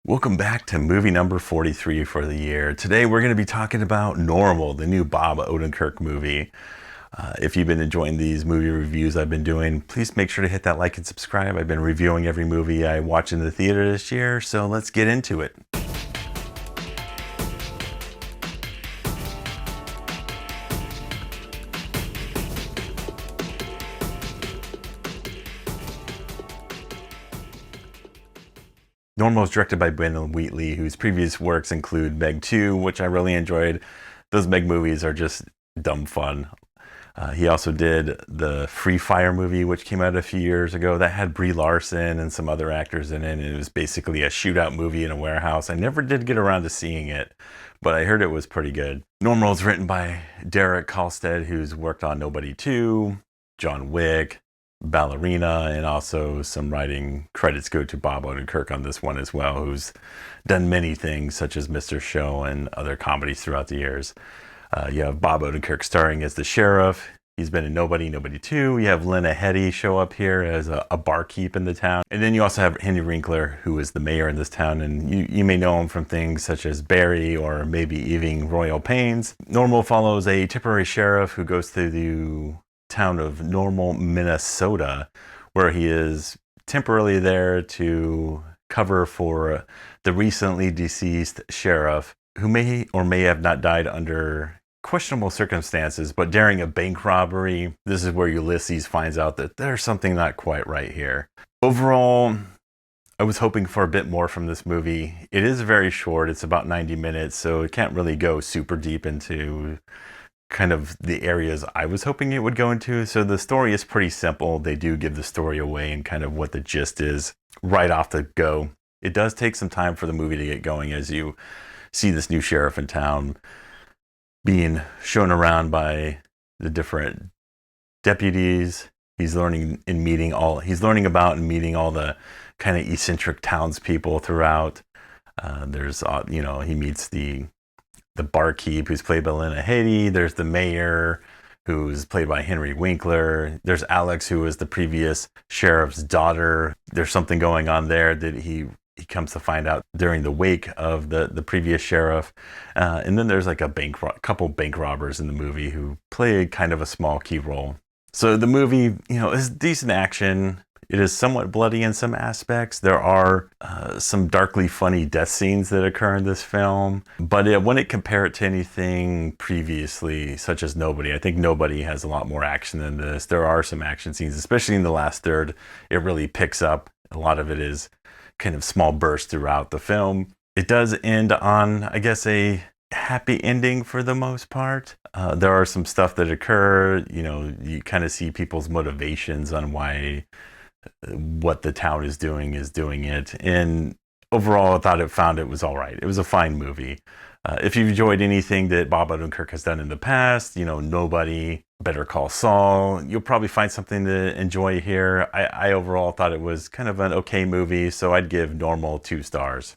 Welcome back to movie number 43 for the year. Today we're going to be talking about Normal, the new Bob Odenkirk movie. If you've been enjoying these movie reviews I've been doing, please make sure to hit that like and subscribe. I've been reviewing every movie I watch in the theater this year, so let's get into it. Normal is directed by Brandon Wheatley, whose previous works include Meg 2, which I really enjoyed. Those Meg movies are just dumb fun. He also did the Free Fire movie, which came out a few years ago. That had Brie Larson and some other actors in it. And it was basically a shootout movie in a warehouse. I never did get around to seeing it, but I heard it was pretty good. Normal is written by Derek Kolstad, who's worked on Nobody 2, John Wick, Ballerina, and also some writing credits go to Bob Odenkirk on this one as well, who's done many things such as Mr. Show and other comedies throughout the years. You have Bob Odenkirk starring as the sheriff. He's been in Nobody, Nobody 2. You have Lena Headey show up here as a barkeep in the town. And then you also have Henry Winkler, who is the mayor in this town. And you may know him from things such as Barry or maybe even Royal Pains. Normal follows a temporary sheriff who goes to the town of Normal, Minnesota, where he is temporarily there to cover for the recently deceased sheriff, who may or may have not died under questionable circumstances, but during a bank robbery. This is where Ulysses finds out that there's something not quite right here. Overall, I was hoping for a bit more from this movie. It is very short. It's about 90 minutes, so it can't really go super deep into kind of the areas I was hoping it would go into. So the story is pretty simple. They do give the story away and kind of what the gist is right off the go. It does take some time for the movie to get going as you see this new sheriff in town being shown around by the different deputies. He's learning about and meeting all the kind of eccentric townspeople throughout. He meets the barkeep, who's played by Lena Headey. There's the mayor, who's played by Henry Winkler. There's Alex, who was the previous sheriff's daughter. There's something going on there that he comes to find out during the wake of the previous sheriff. And then there's like a couple bank robbers in the movie who play kind of a small key role. So the movie, is decent action. It is somewhat bloody in some aspects. There are some darkly funny death scenes that occur in this film. But I wouldn't compare it to anything previously, such as Nobody. I think Nobody has a lot more action than this. There are some action scenes, especially in the last third. It really picks up. A lot of it is kind of small bursts throughout the film. It does end on, I guess, a happy ending for the most part. There are some stuff that occur. You kind of see people's motivations on why what the town is doing it. And overall, I thought it was all right. It was a fine movie. If you've enjoyed anything that Bob Odenkirk has done in the past, Nobody, Better Call Saul, you'll probably find something to enjoy here. I overall thought it was kind of an okay movie, so I'd give Normal 2 stars.